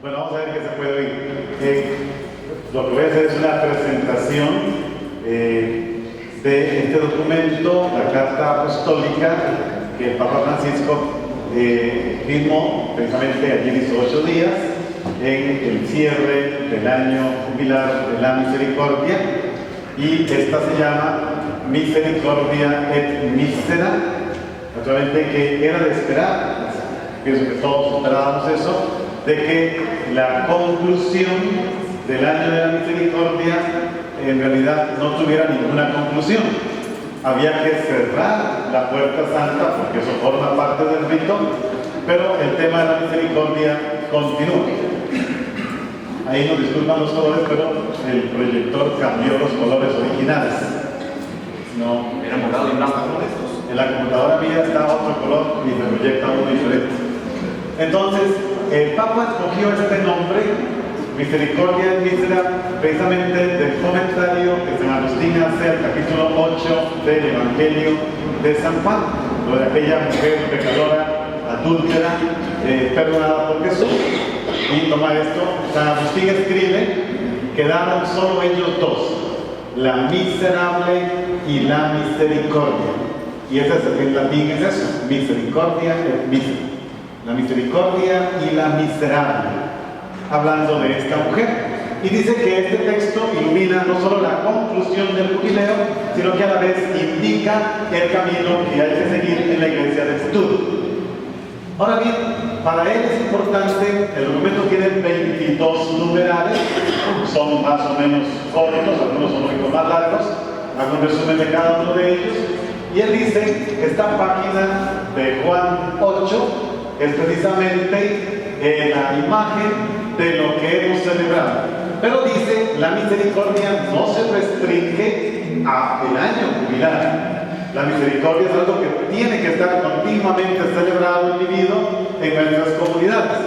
Bueno, vamos a ver qué se puede oír. Lo que voy a hacer es una presentación de este documento, la Carta Apostólica, que el Papa Francisco firmó precisamente ayer, hizo 8 días, en el cierre del año jubilar de la misericordia, y esta se llama Misericordia et Misera, naturalmente que era de esperar, pienso que todos esperábamos eso, de que la conclusión del año de la misericordia en realidad no tuviera ninguna conclusión. Había que cerrar la puerta santa porque eso forma parte del rito, pero el tema de la misericordia continúa. Ahí nos disculpan los colores, pero el proyector cambió los colores originales. No, era morado y blanco con estos. En la computadora mía está otro color y me proyecta uno diferente. Entonces, el Papa escogió este nombre, Misericordia et Misera, precisamente del comentario que San Agustín hace al capítulo 8 del Evangelio de San Juan, lo de aquella mujer pecadora, adúltera, perdonada por Jesús. Y toma esto, San Agustín escribe: quedaron solo ellos dos, la miserable y la misericordia. Y ese es en latín, es eso, misericordia et misera. La misericordia y la miserable, hablando de esta mujer. Y dice que este texto ilumina no solo la conclusión del jubileo, sino que a la vez indica el camino que hay que seguir en la iglesia del futuro. Ahora bien, para él es importante, el documento tiene 22 numerales, son más o menos cortos, algunos son un poquito más largos, hago un resumen de cada uno de ellos, y él dice que esta página de Juan 8 es precisamente la imagen de lo que hemos celebrado. Pero dice, la misericordia no se restringe al año jubilar. La misericordia es algo que tiene que estar continuamente celebrado y vivido en nuestras comunidades.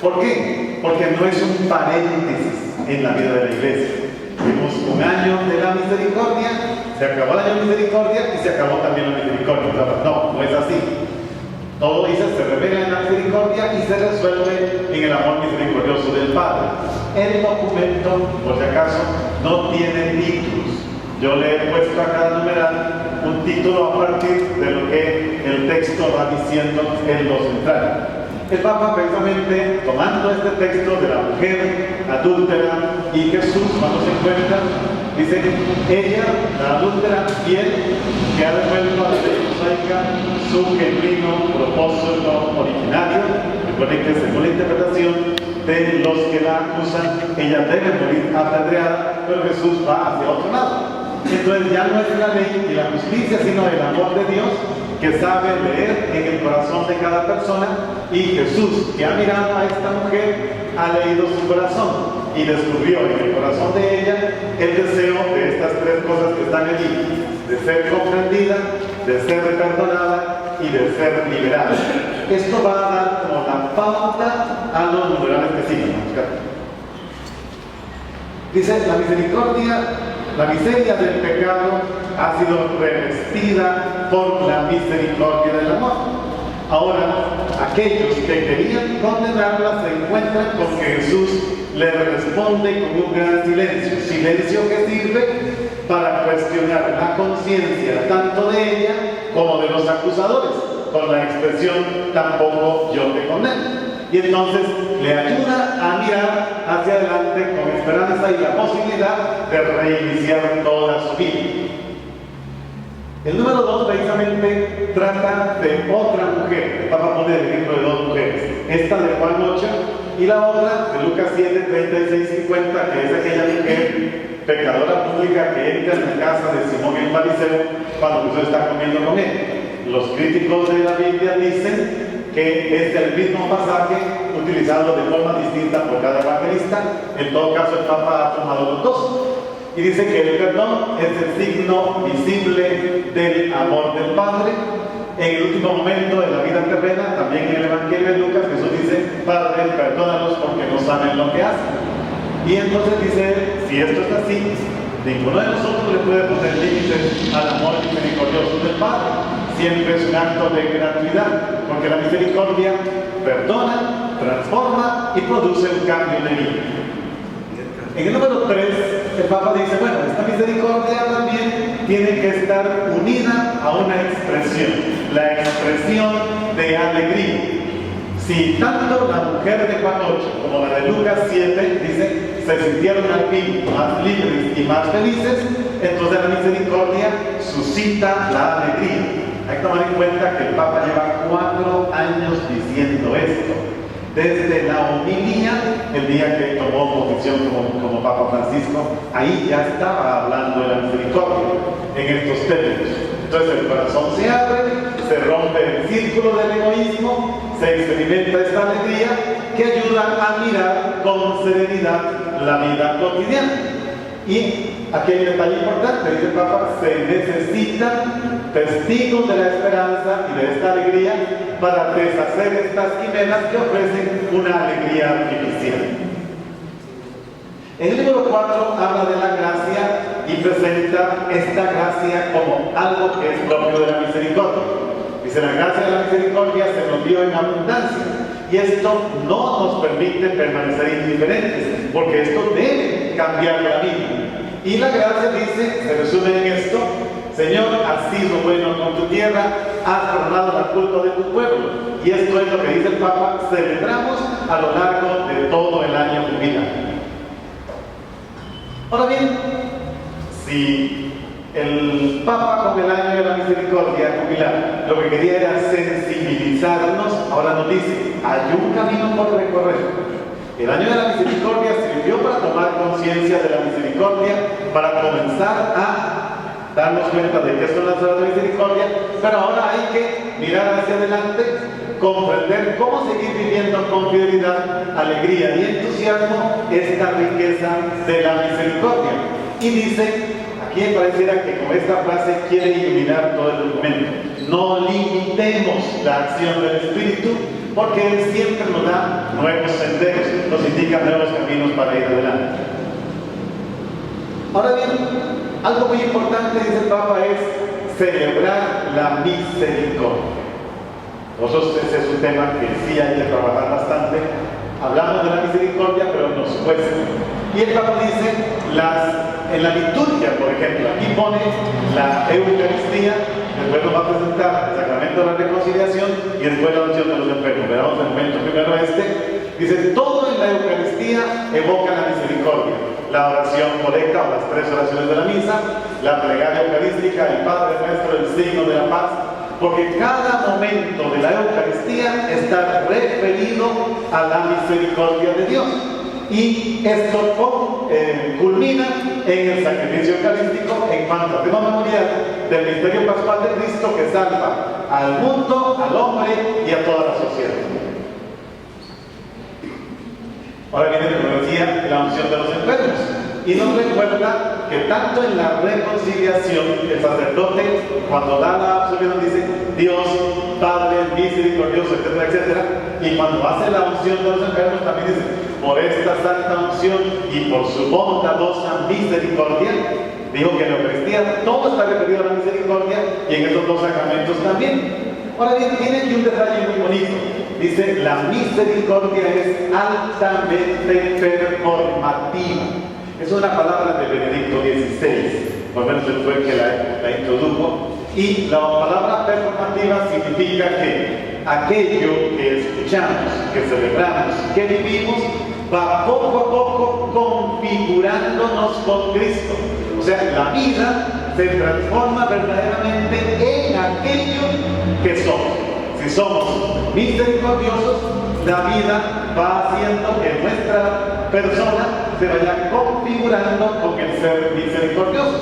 ¿Por qué? Porque no es un paréntesis en la vida de la iglesia. Tuvimos un año de la misericordia, se acabó el año de misericordia y se acabó también la misericordia. No, no es así. Todo dice, se revela en la misericordia y se resuelve en el amor misericordioso del Padre. El documento, por si acaso, no tiene títulos. Yo le he puesto a cada numeral un título a partir de lo que el texto va diciendo en lo central. El Papa, precisamente, tomando este texto de la mujer adúltera y Jesús, cuando se encuentran, dice: ella, la adúltera fiel, que ha devuelto a la ley mosaica su genuino propósito originario. Recuerden que según la interpretación de los que la acusan, ella debe morir apedreada, pero Jesús va hacia otro lado. Entonces ya no es la ley y la justicia, sino el amor de Dios, que sabe leer en el corazón de cada persona, y Jesús, que ha mirado a esta mujer, ha leído su corazón y descubrió en el corazón de ella el deseo de estas tres cosas que están allí: de ser comprendida, de ser perdonada y de ser liberada. Esto va a dar como la pauta a los numerales que siguen. Dice: la misericordia, la miseria del pecado ha sido revestida por la misericordia del amor. Ahora, aquellos que querían condenarla se encuentran con que Jesús le responde con un gran silencio, silencio que sirve para cuestionar la conciencia tanto de ella como de los acusadores, con la expresión: tampoco yo te condeno. Y entonces le ayuda a mirar hacia adelante con esperanza y la posibilidad de reiniciar toda su vida. El número 2 precisamente trata de otra mujer. Vamos a poner el ejemplo de dos mujeres. Esta de Juan 8 y la otra de Lucas 7, 36, 50, que es aquella mujer pecadora pública que entra en la casa de Simón el fariseo cuando Jesús está comiendo con él. Los críticos de la Biblia dicen que es el mismo pasaje utilizado de forma distinta por cada evangelista. En todo caso, el Papa ha tomado los dos. Y dice que el perdón es el signo visible del amor del Padre. En el último momento de la vida terrena, también en el Evangelio de Lucas, Jesús dice: Padre, perdónalos porque no saben lo que hacen. Y entonces dice: si esto es así, ninguno de nosotros le puede poner límites al amor misericordioso del Padre. Siempre es un acto de gratuidad, porque la misericordia perdona, transforma y produce un cambio de vida. En el número 3, el Papa dice, bueno, esta misericordia también tiene que estar unida a una expresión, la expresión de alegría. Si tanto la mujer de Juan 8 como la de Lucas 7, dice, se sintieron al fin más libres y más felices, entonces la misericordia suscita la alegría. Hay que tomar en cuenta que el Papa lleva 4 años diciendo esto. Desde la homilía, el día que tomó posición como Papa Francisco, ahí ya estaba hablando de la misericordia en estos términos. Entonces el corazón se abre, se rompe el círculo del egoísmo, se experimenta esta alegría que ayuda a mirar con serenidad la vida cotidiana. Y aquí hay un detalle importante, dice el Papa, se necesitan testigos de la esperanza y de esta alegría para deshacer estas quimeras que ofrecen una alegría artificial. El número 4 habla de la gracia y presenta esta gracia como algo que es propio de la misericordia. Dice, la gracia de la misericordia se nos dio en abundancia y esto no nos permite permanecer indiferentes, porque esto debe cambiar la vida. Y la gracia, dice, se resume en esto: Señor, has sido bueno con tu tierra, has perdonado la culpa de tu pueblo. Y esto es lo que dice el Papa, celebramos a lo largo de todo el año jubilar. Ahora bien, si el Papa con el año de la misericordia jubilar lo que quería era sensibilizarnos, ahora nos dice, hay un camino por recorrer. El año de la misericordia sirvió para tomar conciencia de la misericordia, para comenzar a darnos cuenta de que son las horas de misericordia, pero ahora hay que mirar hacia adelante, comprender cómo seguir viviendo con fidelidad, alegría y entusiasmo esta riqueza de la misericordia. Y dice, aquí pareciera que con esta frase quiere iluminar todo el documento: no limitemos la acción del Espíritu, porque Él siempre nos da nuevos senderos, nos indica nuevos caminos para ir adelante. Ahora bien, algo muy importante, dice el Papa, es celebrar la misericordia. Nosotros ese es un tema que sí hay que trabajar bastante. Hablamos de la misericordia, pero nos cuesta. Y el Papa dice, en la liturgia, por ejemplo, aquí pone la Eucaristía, después nos va a presentar el sacramento de la reconciliación y después la unción de los enfermos. Veamos el momento primero dice, todo en la Eucaristía evoca la misericordia. La oración colecta, o las 3 oraciones de la misa, la plegaria eucarística, el Padre Nuestro, el signo de la paz, porque cada momento de la Eucaristía está referido a la misericordia de Dios. Y esto culmina en el sacrificio eucarístico en cuanto a tema memorial del misterio pascual de Cristo, que salva al mundo, al hombre y a toda la sociedad. Ahora viene, como decía, la unción de los enfermos, y nos recuerda que tanto en la reconciliación el sacerdote, cuando da la absolución, dice Dios Padre misericordioso, etcétera, etcétera, y cuando hace la unción de los enfermos también dice, por esta santa unción y por su bondadosa misericordia. Dijo que en la Eucaristía todo está referido a la misericordia, y en esos 2 sacramentos también. Ahora bien, tiene aquí un detalle muy bonito. Dice, la misericordia es altamente performativa. Es una palabra de Benedicto XVI, por lo menos él fue el que la introdujo. Y la palabra performativa significa que aquello que escuchamos, que celebramos, que vivimos, va poco a poco configurándonos con Cristo. O sea, la vida se transforma verdaderamente en aquello que somos. Si somos misericordiosos, la vida va haciendo que nuestra persona se vaya configurando con el ser misericordioso.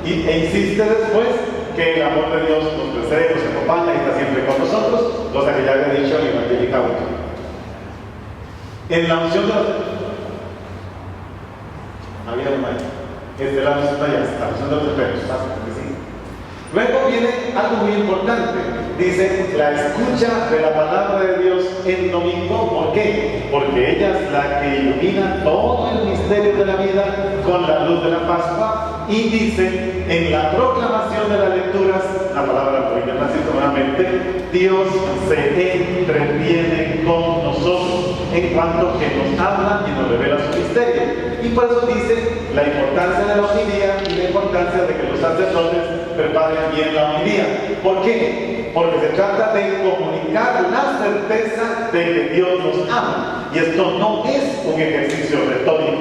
E insiste después que el amor de Dios nos precede, nos acompaña y está siempre con nosotros, cosa que ya había dicho el Evangélica Auto. En la unción de los... Había una ahí. La unción de allá, la unción de los enfermos, sí. Luego viene algo muy importante. Dice, la escucha de la palabra de Dios en domingo. ¿Por qué? Porque ella es la que ilumina todo el misterio de la vida con la luz de la Pascua. Y dice, en la proclamación de las lecturas, la palabra por Ignacio nuevamente, Dios se entretiene con nosotros. en cuanto que nos habla y nos revela su misterio. Y por eso dice la importancia de la homilía y la importancia de que los sacerdotes preparen bien la homilía. ¿Por qué? Porque se trata de comunicar la certeza de que Dios nos ama. Y esto no es un ejercicio retórico,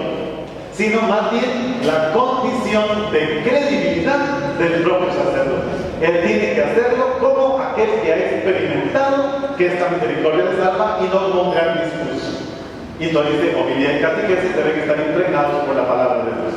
sino más bien la condición de credibilidad del propio sacerdote. Él tiene que hacerlo como aquel que ha experimentado que esta misericordia le salva y no como un gran discurso. Y entonces de homilía y catequesis deben estar impregnados por la palabra de Dios.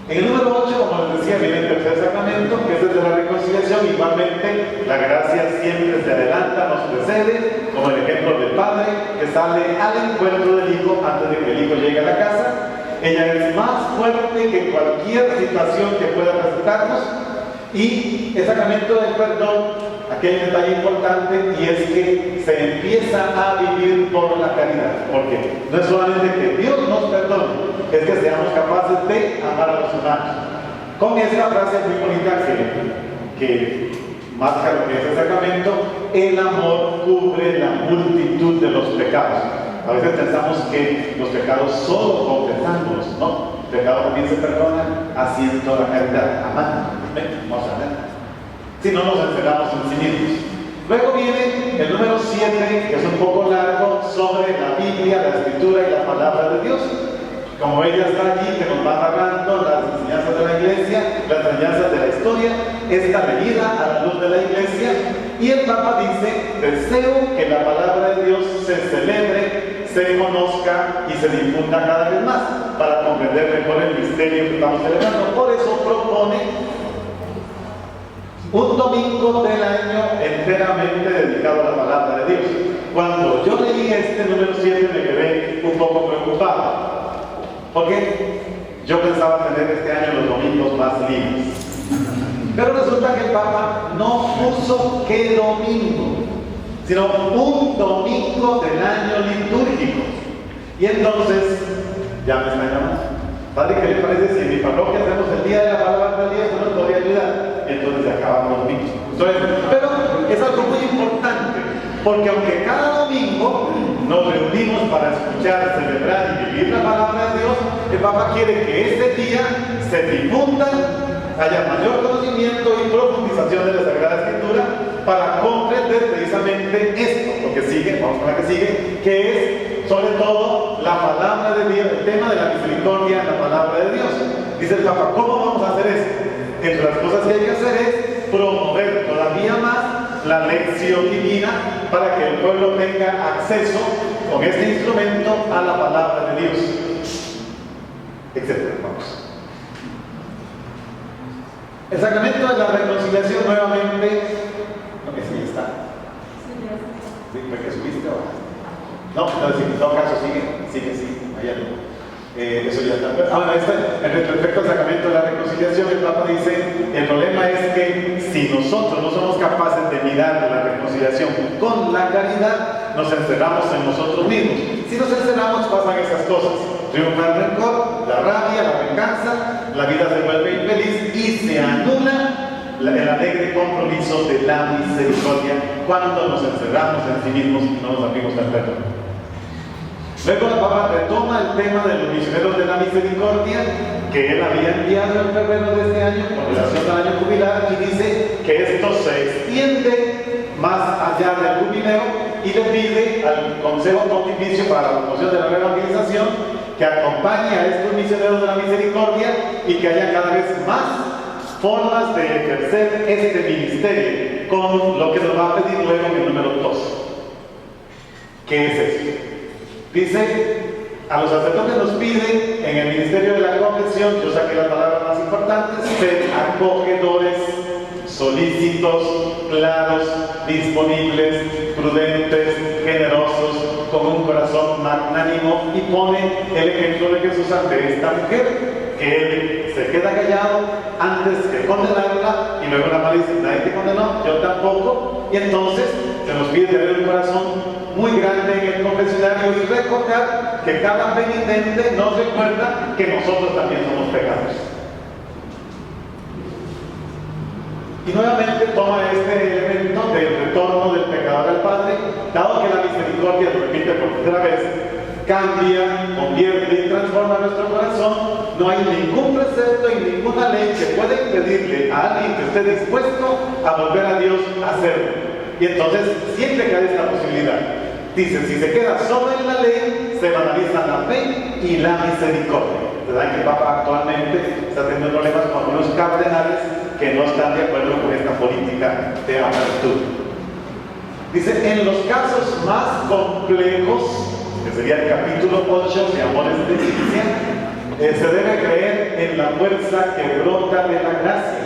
En el número 8, como les decía, viene el tercer sacramento, que es el de la reconciliación. Igualmente, la gracia siempre se adelanta, nos precede, como el ejemplo del padre que sale al encuentro del hijo antes de que el hijo llegue a la casa. Ella es más fuerte que cualquier situación que pueda presentarnos. Y el sacramento del perdón, aquel detalle importante, y es que se empieza a vivir por la caridad. Porque no es solamente que Dios nos perdone, es que seamos capaces de amar a los humanos. Con esta frase muy bonita que marca lo que es el sacramento: el amor cubre la multitud de los pecados. A veces pensamos que los pecados solo confesándolos, ¿no? El pecado también se perdona haciendo la caridad, amando. Vamos a ver. Si no, nos encerramos en sí mismos. Luego viene el número 7, que es un poco largo, sobre la Biblia, la Escritura y la Palabra de Dios. Como ella está allí, que nos va narrando las enseñanzas de la Iglesia, las enseñanzas de la historia, está leída a la luz de la Iglesia, y el Papa dice: deseo que la Palabra de Dios se celebre, se conozca y se difunda cada vez más, para comprender mejor el misterio que estamos celebrando. Por eso propone un domingo del año enteramente dedicado a la Palabra de Dios. Cuando yo leí este número 7 me quedé un poco preocupado, porque yo pensaba tener este año los domingos más libres. Pero resulta que el Papa no puso qué domingo, sino un domingo del año litúrgico. Y entonces, ya me están llamando: padre, ¿qué le parece si en mi parroquia hacemos el día de la palabra del día? ¿No nos podría ayudar? Y entonces se acaban los domingos. Entonces, pero es algo muy importante, porque aunque cada domingo nos reunimos para escuchar, celebrar y vivir la palabra de Dios, el Papa quiere que este día se difunda, haya mayor conocimiento y profundización de la Sagrada Escritura, para comprender precisamente esto, lo que sigue, vamos con la que sigue, que es sobre todo la palabra de Dios, el tema de la misericordia, la palabra de Dios. Dice el Papa: ¿cómo vamos a hacer esto? Entre las cosas que hay que hacer es promover todavía más la lección divina, para que el pueblo tenga acceso con este instrumento a la palabra de Dios, etc. Vamos. El sacramento de la reconciliación, nuevamente, sí está. ¿Sí? ¿Porque subiste o no? No, si en todo caso sigue, allá no. Eso ya está. Respecto al sacramento de la reconciliación, el Papa dice: el problema es que si nosotros no somos capaces de mirar la reconciliación con la caridad, nos encerramos en nosotros mismos. Si nos encerramos, pasan esas cosas: triunfa el rencor, la rabia, la venganza, la vida se vuelve infeliz y se anula el alegre compromiso de la misericordia cuando nos encerramos en sí mismos y no nos abrimos al perdón. Luego el Papa retoma el tema de los misioneros de la misericordia que él había enviado en febrero de este año con relación al año jubilar, y dice que esto se extiende más allá del jubileo, y le pide al Consejo Pontificio para la Promoción de la Evangelización que acompañe a estos misioneros de la misericordia y que haya cada vez más formas de ejercer este ministerio, con lo que nos va a pedir luego en el número 2. ¿Qué es eso? Dice: a los sacerdotes nos pide en el ministerio de la confesión, yo saqué las palabras más importantes, ser acogedores, solícitos, claros, disponibles, prudentes, generosos, con un corazón magnánimo, y pone el ejemplo de Jesús ante esta mujer, que él se queda callado antes que condenarla, y luego la madre dice: nadie te condenó, yo tampoco. Y entonces se nos pide tener un corazón muy grande en el confesionario y recordar que cada penitente nos recuerda que nosotros también somos pecadores. Y nuevamente toma este elemento del retorno del pecador al Padre, dado que la misericordia, lo repite por tercera vez, cambia, convierte y transforma nuestro corazón. No hay ningún precepto y ninguna ley que pueda impedirle a alguien que esté dispuesto a volver a Dios a hacerlo. Y entonces siempre cae esta posibilidad. Dice, si se queda solo en la ley, se banaliza la fe y la misericordia. ¿Verdad? Que el Papa actualmente está teniendo problemas con algunos cardenales que no están de acuerdo con esta política de apertura. Dice, en los casos más complejos, que sería el capítulo 8 de Amores de Ciencia, se debe creer en la fuerza que brota de la gracia,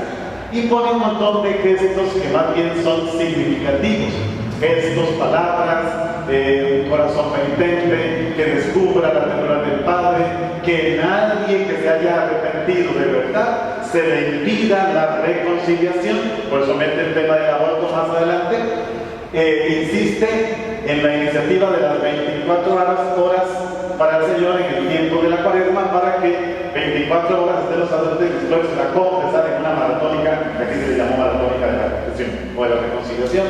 y pone un montón de gestos que más bien son significativos. Gestos, palabras, un corazón penitente, que descubra la ternura del Padre, que nadie que se haya arrepentido de verdad se le impida la reconciliación. Por eso mete el tema del aborto más adelante. Insiste en la iniciativa de las 24 horas para el Señor en el tiempo de la Cuaresma, para que 24 horas estén los sacerdotes dispuestos a confesar en una maratónica, que aquí se le llamó maratónica de la confesión o de la reconciliación.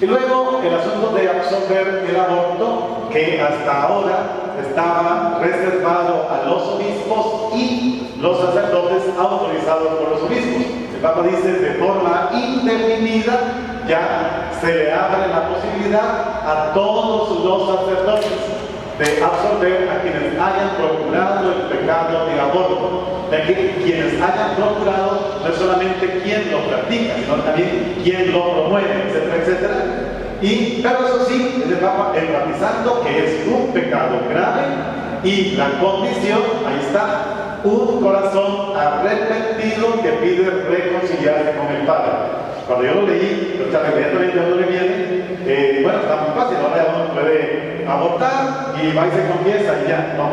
Y luego el asunto de absorber el aborto, que hasta ahora estaba reservado a los obispos y los sacerdotes autorizados por los obispos. El Papa dice, de forma indefinida ya se le abre la posibilidad a todos los sacerdotes de absorber a quienes hayan procurado el pecado de aborto, de que quienes hayan procurado no es solamente quien lo practica, sino también quien lo promueve, etcétera, etcétera. Pero eso sí, el Papa enfatizando que es un pecado grave y la condición, ahí está, un corazón arrepentido que pide reconciliarse con el Padre. Cuando yo lo leí, inmediatamente a uno le viene, bueno, está muy fácil, ahora uno puede abortar y va y se confiesa y ya. No,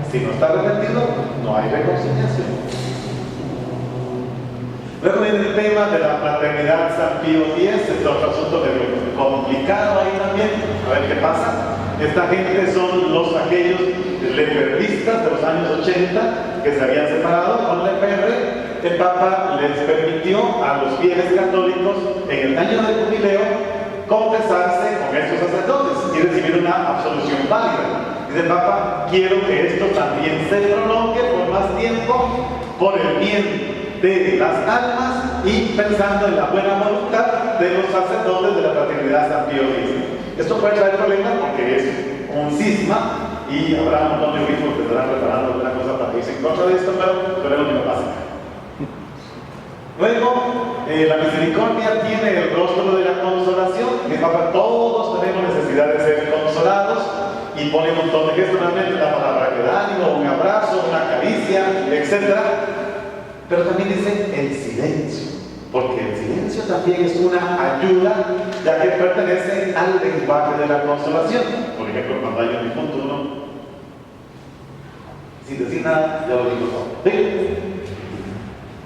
si no está arrepentido, no hay reconciliación. Luego viene el tema de la fraternidad San Pío X, es otro asunto complicado ahí también. A ver qué pasa. Esta gente son aquellos lefebvristas de los años 80 que se habían separado con Lefebvre. El Papa les permitió a los fieles católicos en el año del jubileo confesarse con estos sacerdotes y recibir una absolución válida. Dice el Papa, quiero que esto también se prolongue por más tiempo por el bien de las almas y pensando en la buena voluntad de los sacerdotes de la fraternidad San Pío X. Esto puede traer problemas porque es un cisma y habrá un montón de obispos que estarán preparando alguna cosa para irse en contra de esto, pero veremos lo que pasa. Luego, la misericordia tiene el rostro de la consolación, que Papa, todos tenemos necesidad de ser consolados, y pone un montón de gestos, realmente la palabra que da ánimo, un abrazo, una caricia, etc. Pero también dice el silencio, porque el silencio también es una ayuda, ya que pertenece al lenguaje de la consolación. Por ejemplo, cuando hay un difunto, uno, sin decir nada, ya lo digo todo. ¿Sí?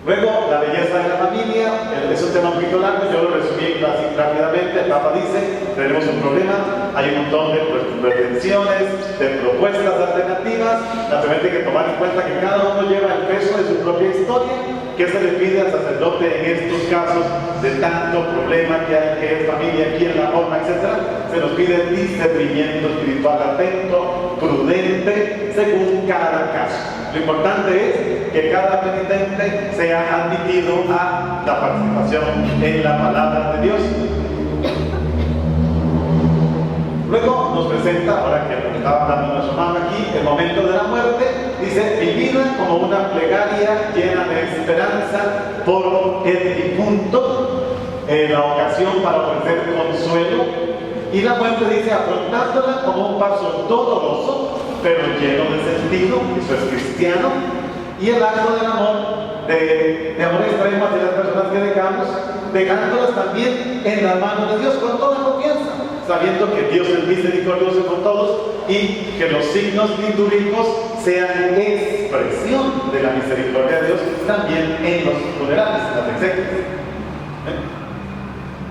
Luego, la belleza de la familia, es un tema un poquito largo, yo lo resumí así rápidamente. El Papa dice, tenemos un problema, hay un montón de pretensiones, de propuestas alternativas, naturalmente hay que tomar en cuenta que cada uno lleva el peso de su propia historia. ¿Qué se le pide al sacerdote en estos casos de tanto problema que hay, que es familia, quién la forma, etcétera? Se nos pide discernimiento espiritual atento, prudente, según cada caso. Lo importante es que cada penitente sea admitido a la participación en la palabra de Dios. Luego nos presenta, ahora que lo que estaba hablando nuestro hermano aquí, el momento de la muerte. Dice, vivida como una plegaria llena de esperanza por el difunto, la ocasión para ofrecer consuelo. Y la muerte dice, afrontándola como un paso doloroso, pero lleno de sentido, eso es cristiano, y el acto del amor, de amor extremo hacia las personas que dejándolas también en las manos de Dios con toda confianza, sabiendo que Dios es misericordioso con todos y que los signos litúrgicos sean expresión de la misericordia de Dios también en los funerales, las exequias.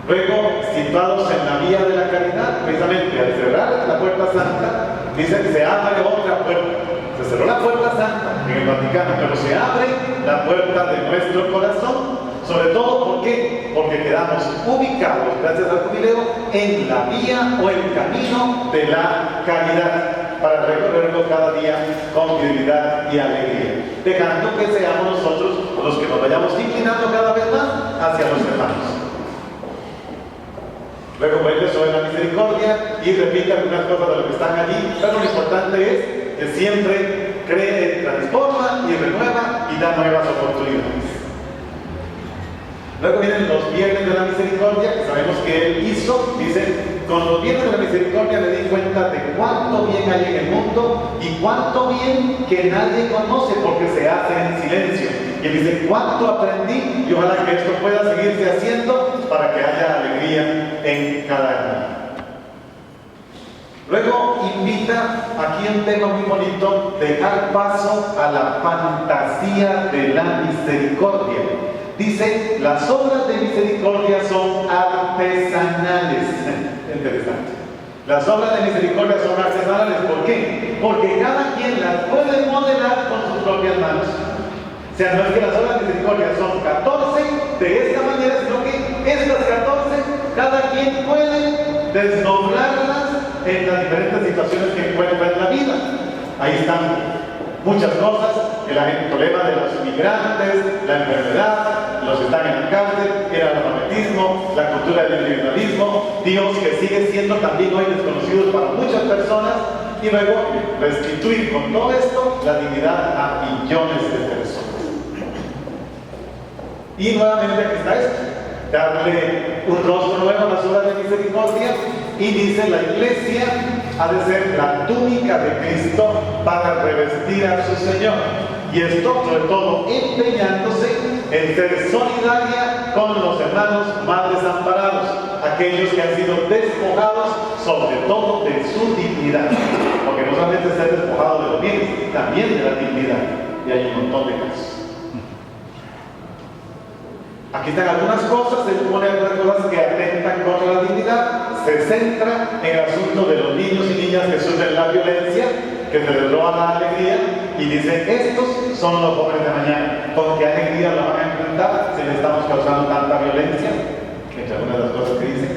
Luego, situados en la vía de la caridad, precisamente al cerrar la puerta santa, dice que se abre otra puerta. Se cerró la puerta santa en el Vaticano, pero se abre la puerta de nuestro corazón Sobre todo, ¿por qué? Porque quedamos ubicados, gracias al jubileo, en la vía o el camino de la caridad, para recorrerlo cada día con fidelidad y alegría, dejando que seamos nosotros los que nos vayamos inclinando cada vez más hacia los hermanos. Luego vuelve sobre la misericordia y repite algunas cosas de lo que están allí, pero lo importante es que siempre cree, transforma y renueva y da nuevas oportunidades. Luego vienen los viernes de la misericordia, que sabemos que él hizo, dice, con los viernes de la misericordia me di cuenta de cuánto bien hay en el mundo y cuánto bien que nadie conoce porque se hace en silencio. Y él dice, cuánto aprendí y ojalá que esto pueda seguirse haciendo para que haya alegría en cada año. Luego invita aquí un tema muy bonito, dejar paso a la fantasía de la misericordia. Dice, las obras de misericordia son artesanales. Interesante. Las obras de misericordia son artesanales. ¿Por qué? Porque cada quien las puede modelar con sus propias manos. O sea, no es que las obras de misericordia son 14 de esta manera, sino que estas 14, cada quien puede desdoblarlas en las diferentes situaciones que encuentra en la vida. Ahí están muchas cosas, el problema de los migrantes, la enfermedad, los que están en la cárcel, el analfabetismo, la cultura del individualismo, Dios que sigue siendo también hoy desconocido para muchas personas, y luego restituir con todo esto la dignidad a millones de personas. Y nuevamente aquí está esto, darle un rostro nuevo a las obras de misericordia, y dice la iglesia ha de ser la túnica de Cristo para revestir a su Señor. Y esto, sobre todo, empeñándose en ser solidaria con los hermanos más desamparados, aquellos que han sido despojados, sobre todo de su dignidad. Porque no solamente ser despojado de los bienes, también de la dignidad. Y hay un montón de casos. Aquí están algunas cosas, se pone algunas cosas que atentan contra la dignidad, se centra en el asunto de los niños y niñas que sufren la violencia, que se les roba la alegría, y dice, estos son los jóvenes de mañana, ¿con qué alegría la van a enfrentar si le estamos causando tanta violencia? Entre algunas de las cosas que dice.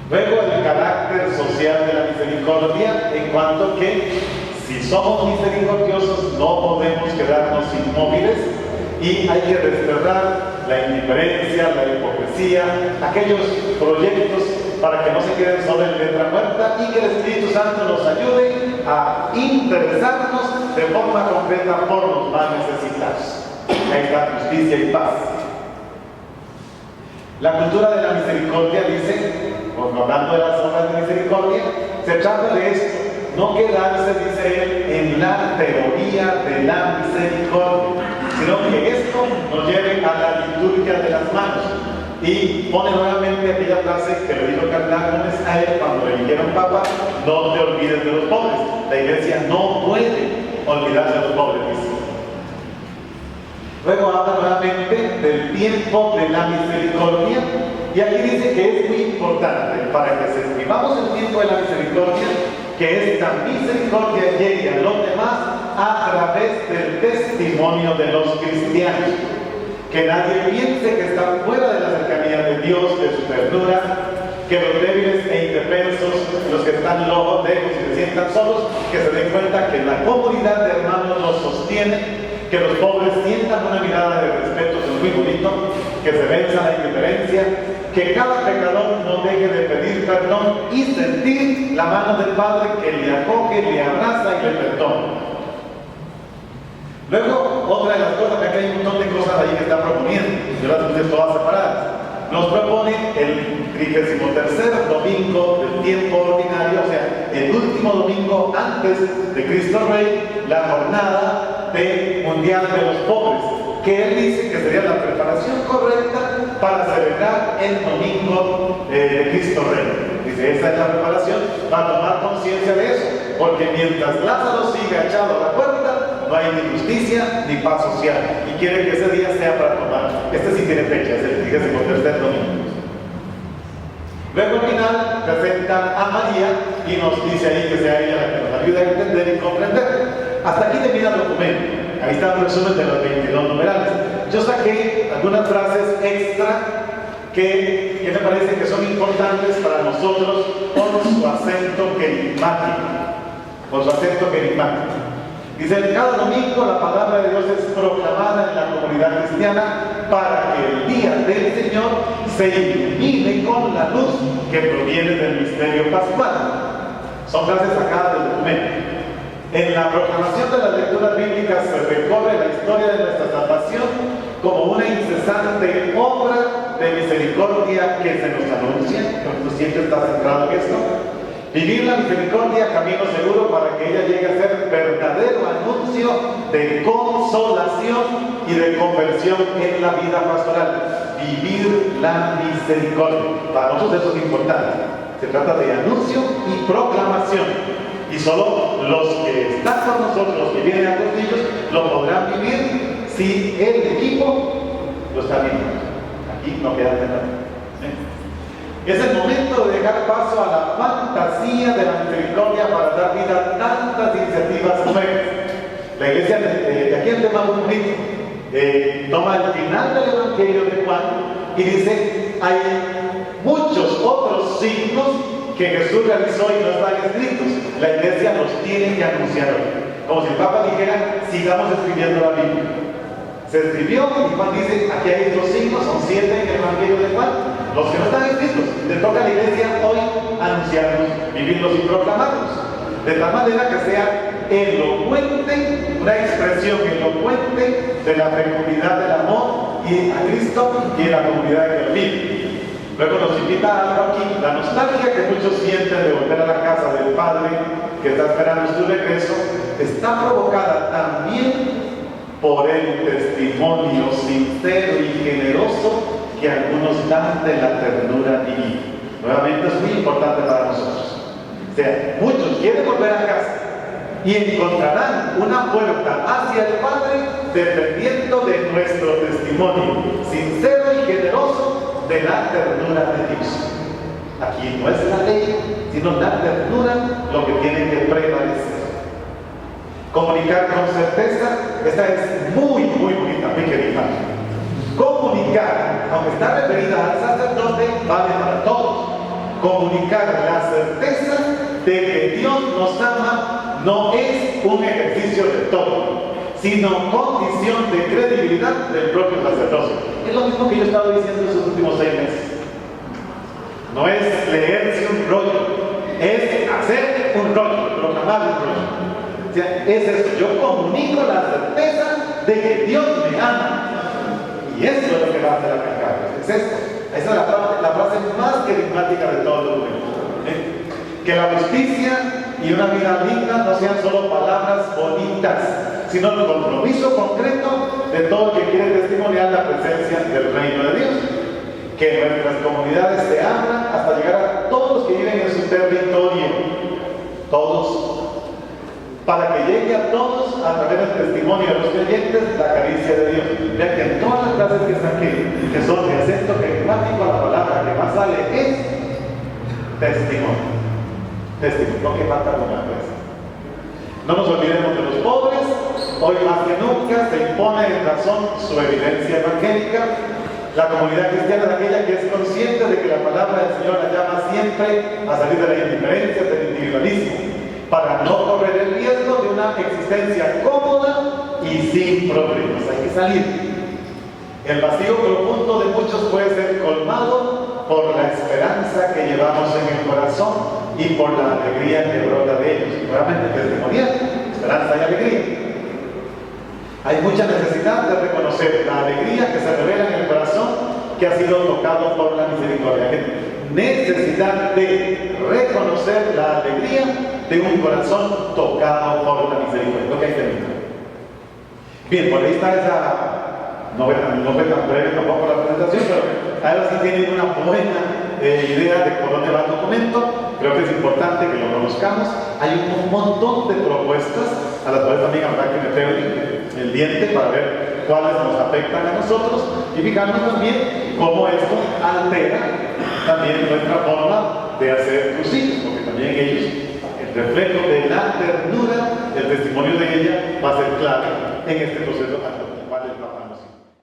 Luego el carácter social de la misericordia, en cuanto que si somos misericordiosos no podemos quedarnos inmóviles, y hay que desterrar la indiferencia, la hipocresía, aquellos proyectos para que no se queden solo en letra muerta, y que el Espíritu Santo nos ayude a interesarnos de forma concreta por los más necesitados. Ahí está justicia y paz. La cultura de la misericordia dice, hablando de las obras de misericordia, se trata de esto, no quedarse, dice él, en la teoría de la misericordia, sino que esto nos lleve a la liturgia de las manos. Y pone nuevamente aquella frase que le dijo Cardenal Gómez a él cuando le eligieron papa: no te olvides de los pobres. La iglesia no puede olvidarse de los pobres, dice. Luego habla nuevamente del tiempo de la misericordia, y aquí dice que es muy importante para que vivamos el tiempo de la misericordia, que esta misericordia llegue a los demás a través del testimonio de los cristianos. Que nadie piense que están fuera de la cercanía de Dios, de su ternura, que los débiles e indefensos, los que están lejos y se sientan solos, que se den cuenta que la comunidad de hermanos los sostiene, que los pobres sientan una mirada de respeto, es muy bonito, que se venza la indiferencia, que cada pecador no deje de pedir perdón y sentir la mano del Padre que le acoge, le abraza y le perdona. Luego, otra de las cosas, que aquí hay un montón de cosas ahí que está proponiendo, yo las puse todas separadas. Nos propone el 33º domingo del tiempo ordinario, o sea, el último domingo antes de Cristo Rey, la jornada mundial de los pobres, que él dice que sería la preparación correcta para celebrar el domingo de Cristo Rey. Dice, esa es la preparación para tomar conciencia de eso, porque mientras Lázaro siga echado a la puerta, no hay ni justicia ni paz social, y quiere que ese día sea para tomar. Este sí tiene fecha, es el 33º domingo. Luego al final presenta a María y nos dice ahí que sea ella la que nos ayude a entender y comprender. Hasta aquí termina el documento. Ahí está un resumen de los 22 numerales. Yo saqué algunas frases extra que me parece que son importantes para nosotros por su acento querigmático. Por su acento querigmático. Dice, cada domingo la palabra de Dios es proclamada en la comunidad cristiana para que el día del Señor se ilumine con la luz que proviene del misterio pascual. Son frases sacadas del documento. En la proclamación de las lecturas bíblicas se recorre la historia de nuestra salvación como una incesante obra de misericordia que se nos anuncia, porque siempre está centrado en esto. Vivir la misericordia, camino seguro para que ella llegue a ser verdadero anuncio de consolación y de conversión en la vida pastoral. Vivir la misericordia. Para nosotros eso es importante. Se trata de anuncio y proclamación. Y solo los que están con nosotros, los que vienen a costillos, lo podrán vivir si el equipo lo está viendo. Aquí no queda nada. Es el momento de dejar paso a la fantasía de la misericordia para dar vida a tantas iniciativas nuevas. La iglesia, de aquí el tema muy bonito, toma el final del Evangelio de Juan y dice, hay muchos otros signos que Jesús realizó y no están escritos. La iglesia los tiene que anunciar hoy. Como si el Papa dijera, sigamos escribiendo la Biblia. Se escribió y Juan dice, aquí hay estos signos, son 7 en el Evangelio de Juan. Los que no están escritos, le toca a la iglesia hoy anunciarlos, vivirlos y proclamarlos. De tal manera que sea elocuente, una expresión elocuente de la fecundidad del amor y a Cristo y en la comunidad que lo vive. Luego nos invita a algo aquí, la nostalgia que muchos sienten de volver a la casa del Padre que está esperando su regreso, está provocada también por el testimonio sincero y generoso que algunos dan de la ternura divina. Nuevamente es muy importante para nosotros. O sea, muchos quieren volver a casa y encontrarán una puerta hacia el Padre dependiendo de nuestro testimonio sincero y generoso de la ternura de Dios. Aquí no es la ley, sino la ternura lo que tiene que prevalecer. Comunicar con certeza, esta es muy bonita, muy querida. Comunicar, aunque está referida al sacerdote, vale para todos. Comunicar la certeza de que Dios nos ama no es un ejercicio de todo, sino condición de credibilidad del propio sacerdocio. Es lo mismo que yo he estado diciendo en estos últimos 6 meses. No es leerse un rollo, es hacer un rollo, proclamar un rollo. O sea, es eso, yo comunico la certeza de que Dios me ama. Y eso es lo que va a hacer la carga. Es esto. Esa es la frase más querigmática de todo el documento. Que la justicia y una vida digna no sean solo palabras bonitas, sino el compromiso concreto de todo el que quiere testimoniar la presencia del reino de Dios. Que nuestras comunidades se abran hasta llegar a todos los que viven en su territorio. Todos. Para que llegue a todos a través del testimonio de los creyentes la caricia de Dios. Vean que en todas las frases que saqué, que son de acento querigmático, la palabra que más sale es testimonio. Testimonio, no que falta alguna vez. No nos olvidemos de los pobres. Hoy más que nunca se impone en razón su evidencia evangélica. La comunidad cristiana es aquella que es consciente de que la palabra del Señor la llama siempre a salir de la indiferencia, del individualismo, para no correr el riesgo de una existencia cómoda y sin problemas. Hay que salir. El vacío profundo de muchos puede ser colmado por la esperanza que llevamos en el corazón y por la alegría que brota de ellos. Nuevamente, testimonial, esperanza y alegría. Hay mucha necesidad de reconocer la alegría que se revela en el corazón que ha sido tocado por la misericordia. Necesidad de reconocer la alegría de un corazón tocado por la misericordia. Lo que hay que terminar. Bien, por ahí está esa. No fue tan breve tampoco la presentación, pero ahora sí tienen una buena idea de por dónde va el documento. Creo que es importante que lo conozcamos. Hay un montón de propuestas a las cuales también habrá que meter el diente para ver cuáles nos afectan a nosotros y fijarnos también cómo esto altera también nuestra forma de hacer crucitos, porque también ellos, el reflejo de la ternura, el testimonio de ella va a ser clave en este proceso hasta el cual el Papa nos invita.